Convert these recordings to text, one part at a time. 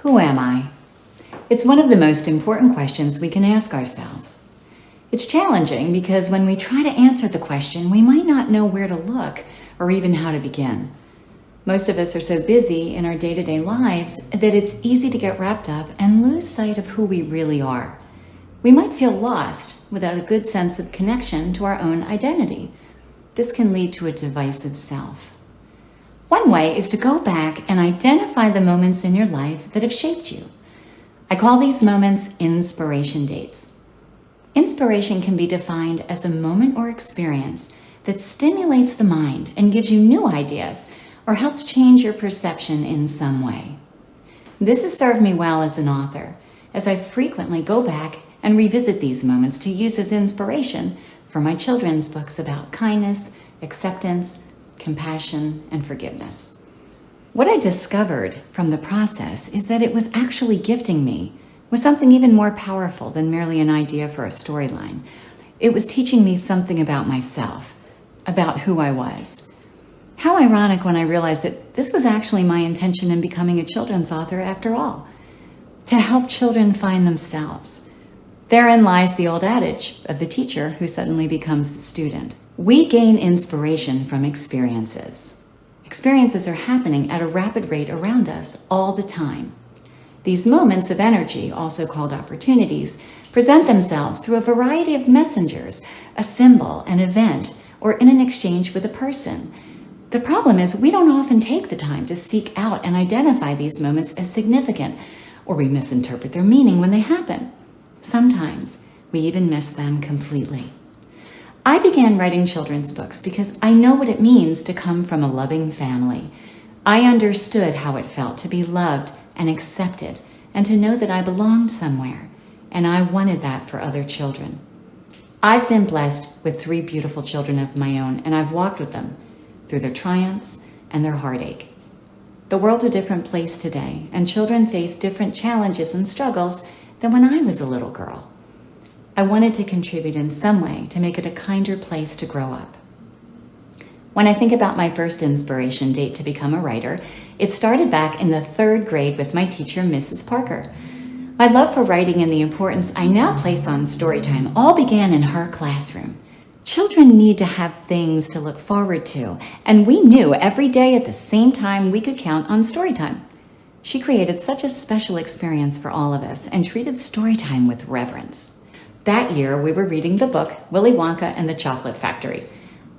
Who am I? It's one of the most important questions we can ask ourselves. It's challenging because when we try to answer the question, we might not know where to look or even how to begin. Most of us are so busy in our day-to-day lives that it's easy to get wrapped up and lose sight of who we really are. We might feel lost without a good sense of connection to our own identity. This can lead to a divisive self. One way is to go back and identify the moments in your life that have shaped you. I call these moments inspiration dates. Inspiration can be defined as a moment or experience that stimulates the mind and gives you new ideas or helps change your perception in some way. This has served me well as an author, as I frequently go back and revisit these moments to use as inspiration for my children's books about kindness, acceptance, compassion, and forgiveness. What I discovered from the process is that it was actually gifting me with something even more powerful than merely an idea for a storyline. It was teaching me something about myself, about who I was. How ironic when I realized that this was actually my intention in becoming a children's author after all, to help children find themselves. Therein lies the old adage of the teacher who suddenly becomes the student. We gain inspiration from experiences. Experiences are happening at a rapid rate around us all the time. These moments of energy, also called opportunities, present themselves through a variety of messengers, a symbol, an event, or in an exchange with a person. The problem is we don't often take the time to seek out and identify these moments as significant, or we misinterpret their meaning when they happen. Sometimes we even miss them completely. I began writing children's books because I know what it means to come from a loving family. I understood how it felt to be loved and accepted and to know that I belonged somewhere, and I wanted that for other children. I've been blessed with 3 beautiful children of my own, and I've walked with them through their triumphs and their heartache. The world's a different place today, and children face different challenges and struggles than when I was a little girl. I wanted to contribute in some way to make it a kinder place to grow up. When I think about my first inspiration date to become a writer, it started back in the 3rd grade with my teacher, Mrs. Parker. My love for writing and the importance I now place on storytime all began in her classroom. Children need to have things to look forward to, and we knew every day at the same time we could count on storytime. She created such a special experience for all of us and treated storytime with reverence. That year, we were reading the book, Willy Wonka and the Chocolate Factory.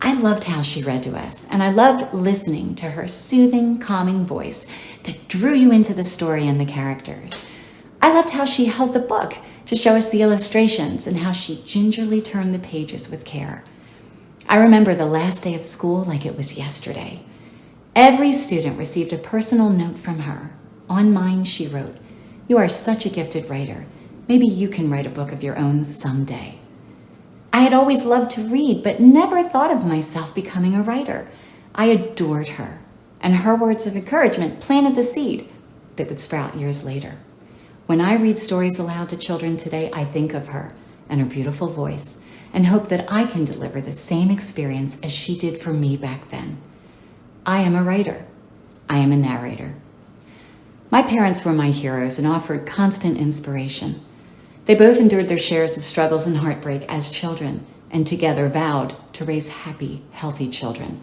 I loved how she read to us, and I loved listening to her soothing, calming voice that drew you into the story and the characters. I loved how she held the book to show us the illustrations and how she gingerly turned the pages with care. I remember the last day of school like it was yesterday. Every student received a personal note from her. On mine, she wrote, "You are such a gifted writer. Maybe you can write a book of your own someday." I had always loved to read, but never thought of myself becoming a writer. I adored her, and her words of encouragement planted the seed that would sprout years later. When I read stories aloud to children today, I think of her and her beautiful voice and hope that I can deliver the same experience as she did for me back then. I am a writer. I am a narrator. My parents were my heroes and offered constant inspiration. They both endured their shares of struggles and heartbreak as children, and together vowed to raise happy, healthy children.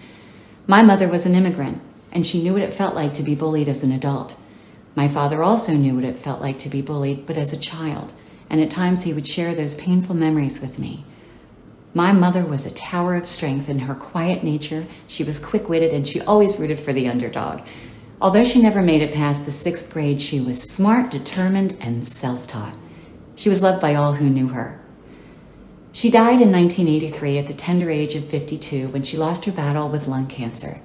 My mother was an immigrant, and she knew what it felt like to be bullied as an adult. My father also knew what it felt like to be bullied, but as a child, and at times he would share those painful memories with me. My mother was a tower of strength in her quiet nature. She was quick-witted, and she always rooted for the underdog. Although she never made it past the 6th grade, she was smart, determined, and self-taught. She was loved by all who knew her. She died in 1983 at the tender age of 52 when she lost her battle with lung cancer.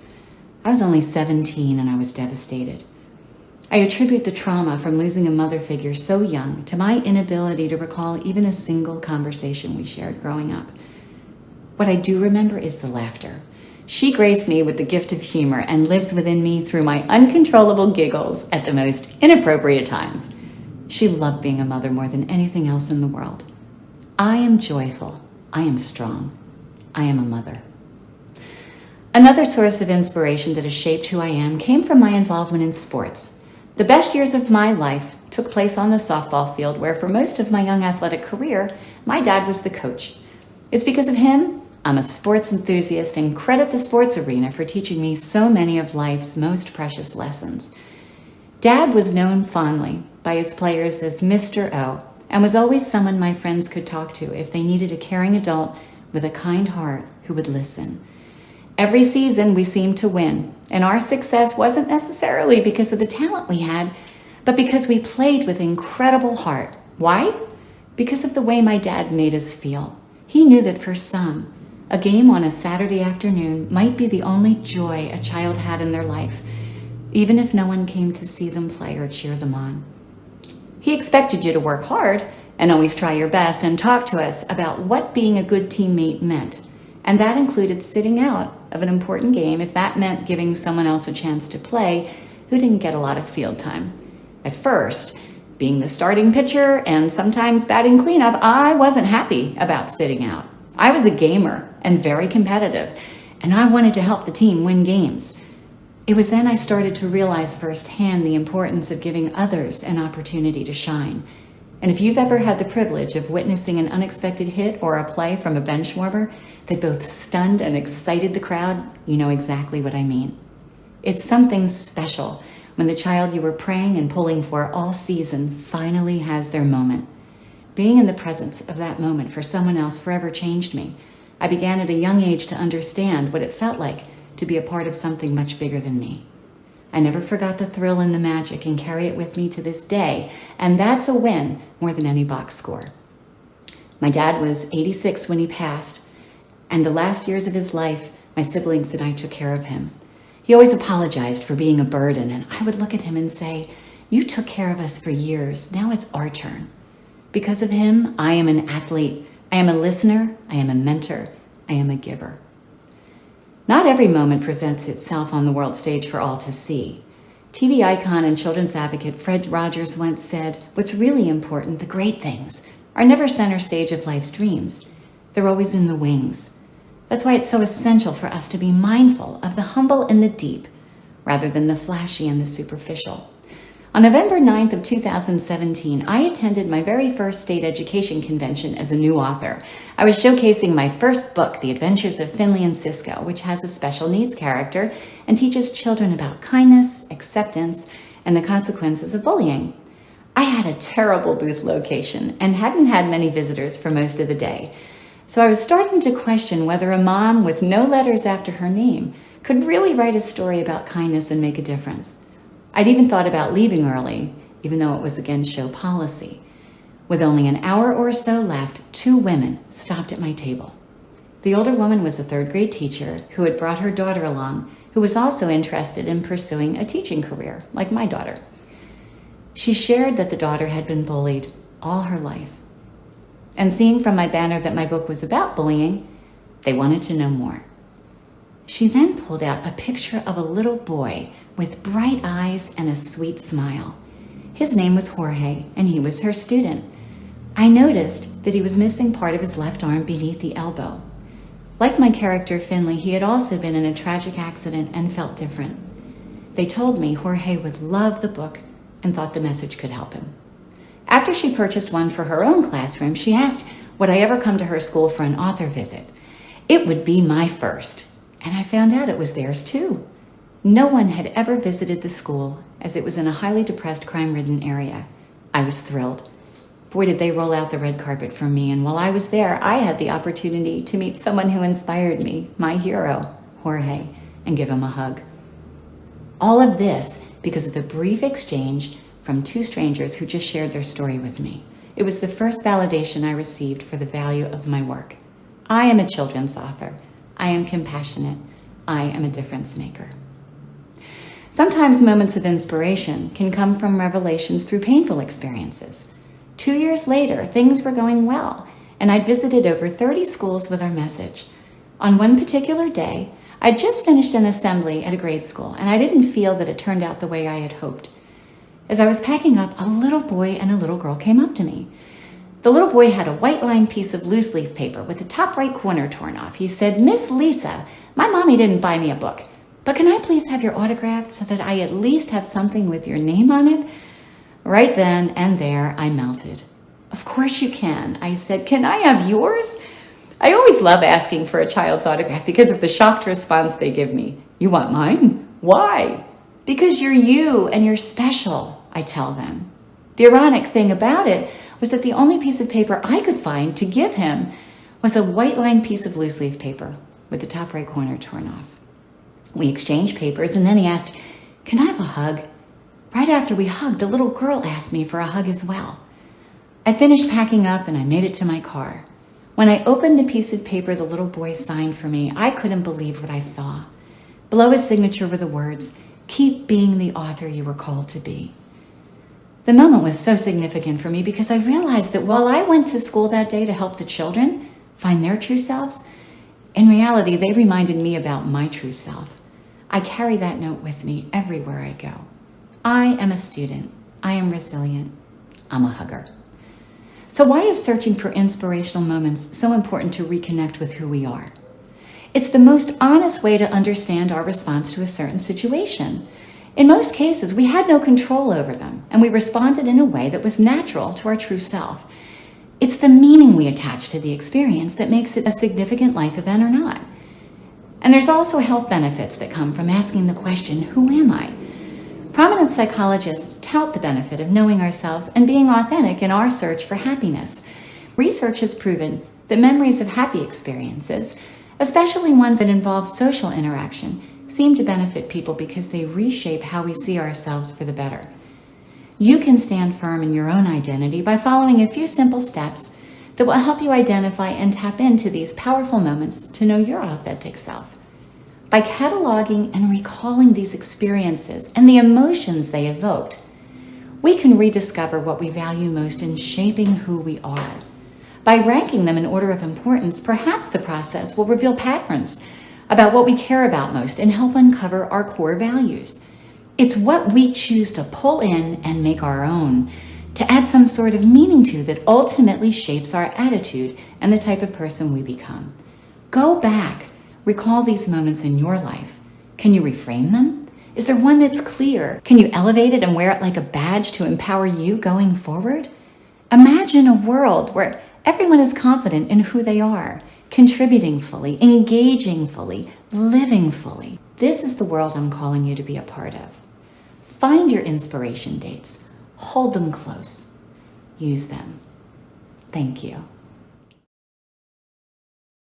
I was only 17 and I was devastated. I attribute the trauma from losing a mother figure so young to my inability to recall even a single conversation we shared growing up. What I do remember is the laughter. She graced me with the gift of humor and lives within me through my uncontrollable giggles at the most inappropriate times. She loved being a mother more than anything else in the world. I am joyful. I am strong. I am a mother. Another source of inspiration that has shaped who I am came from my involvement in sports. The best years of my life took place on the softball field, where for most of my young athletic career, my dad was the coach. It's because of him I'm a sports enthusiast and credit the sports arena for teaching me so many of life's most precious lessons. Dad was known fondly by his players as Mr. O, and was always someone my friends could talk to if they needed a caring adult with a kind heart who would listen. Every season we seemed to win, and our success wasn't necessarily because of the talent we had, but because we played with incredible heart. Why? Because of the way my dad made us feel. He knew that for some, a game on a Saturday afternoon might be the only joy a child had in their life, even if no one came to see them play or cheer them on. He expected you to work hard and always try your best and talk to us about what being a good teammate meant. And that included sitting out of an important game if that meant giving someone else a chance to play who didn't get a lot of field time. At first, being the starting pitcher and sometimes batting cleanup, I wasn't happy about sitting out. I was a gamer and very competitive, and I wanted to help the team win games. It was then I started to realize firsthand the importance of giving others an opportunity to shine. And if you've ever had the privilege of witnessing an unexpected hit or a play from a bench warmer that both stunned and excited the crowd, you know exactly what I mean. It's something special when the child you were praying and pulling for all season finally has their moment. Being in the presence of that moment for someone else forever changed me. I began at a young age to understand what it felt like to be a part of something much bigger than me. I never forgot the thrill and the magic and carry it with me to this day, and that's a win more than any box score. My dad was 86 when he passed, and the last years of his life, my siblings and I took care of him. He always apologized for being a burden, and I would look at him and say, "You took care of us for years, now it's our turn." Because of him, I am an athlete, I am a listener, I am a mentor, I am a giver. Not every moment presents itself on the world stage for all to see. TV icon and children's advocate Fred Rogers once said, "What's really important, the great things, are never center stage of life's dreams. They're always in the wings." That's why it's so essential for us to be mindful of the humble and the deep, rather than the flashy and the superficial. On November 9th of 2017, I attended my very first state education convention as a new author. I was showcasing my first book, The Adventures of Finley and Cisco, which has a special needs character and teaches children about kindness, acceptance, and the consequences of bullying. I had a terrible booth location and hadn't had many visitors for most of the day. So I was starting to question whether a mom with no letters after her name could really write a story about kindness and make a difference. I'd even thought about leaving early, even though it was against show policy. With only an hour or so left, 2 women stopped at my table. The older woman was a 3rd grade teacher who had brought her daughter along, who was also interested in pursuing a teaching career, like my daughter. She shared that the daughter had been bullied all her life. And seeing from my banner that my book was about bullying, they wanted to know more. She then pulled out a picture of a little boy with bright eyes and a sweet smile. His name was Jorge, and he was her student. I noticed that he was missing part of his left arm beneath the elbow. Like my character Finley, he had also been in a tragic accident and felt different. They told me Jorge would love the book and thought the message could help him. After she purchased one for her own classroom, she asked, would I ever come to her school for an author visit? It would be my first, and I found out it was theirs too. No one had ever visited the school, as it was in a highly depressed, crime-ridden area. I was thrilled. Boy, did they roll out the red carpet for me, and while I was there, I had the opportunity to meet someone who inspired me, my hero, Jorge, and give him a hug. All of this because of the brief exchange from 2 strangers who just shared their story with me. It was the first validation I received for the value of my work. I am a children's author. I am compassionate. I am a difference maker. Sometimes moments of inspiration can come from revelations through painful experiences. 2 years later, things were going well, and I'd visited over 30 schools with our message. On one particular day, I'd just finished an assembly at a grade school, and I didn't feel that it turned out the way I had hoped. As I was packing up, a little boy and a little girl came up to me. The little boy had a white-lined piece of loose leaf paper with the top right corner torn off. He said, "Miss Lisa, my mommy didn't buy me a book. But can I please have your autograph so that I at least have something with your name on it? Right then and there, I melted. Of course you can, I said. Can I have yours? I always love asking for a child's autograph because of the shocked response they give me. You want mine? Why? Because you're you and you're special, I tell them. The ironic thing about it was that the only piece of paper I could find to give him was a white-lined piece of loose leaf paper with the top right corner torn off. We exchanged papers, and then he asked, can I have a hug? Right after we hugged, the little girl asked me for a hug as well. I finished packing up and I made it to my car. When I opened the piece of paper the little boy signed for me, I couldn't believe what I saw. Below his signature were the words, "Keep being the author you were called to be." The moment was so significant for me because I realized that while I went to school that day to help the children find their true selves, in reality, they reminded me about my true self. I carry that note with me everywhere I go. I am a student. I am resilient. I'm a hugger. So why is searching for inspirational moments so important to reconnect with who we are? It's the most honest way to understand our response to a certain situation. In most cases, we had no control over them, and we responded in a way that was natural to our true self. It's the meaning we attach to the experience that makes it a significant life event or not. And there's also health benefits that come from asking the question, who am I? Prominent psychologists tout the benefit of knowing ourselves and being authentic in our search for happiness. Research has proven that memories of happy experiences, especially ones that involve social interaction, seem to benefit people because they reshape how we see ourselves for the better. You can stand firm in your own identity by following a few simple steps that will help you identify and tap into these powerful moments to know your authentic self. By cataloging and recalling these experiences and the emotions they evoked, we can rediscover what we value most in shaping who we are. By ranking them in order of importance, perhaps the process will reveal patterns about what we care about most and help uncover our core values. It's what we choose to pull in and make our own, to add some sort of meaning to that ultimately shapes our attitude and the type of person we become. Go back. Recall these moments in your life. Can you reframe them? Is there one that's clear? Can you elevate it and wear it like a badge to empower you going forward? Imagine a world where everyone is confident in who they are, contributing fully, engaging fully, living fully. This is the world I'm calling you to be a part of. Find your inspiration dates. Hold them close. Use them. Thank you.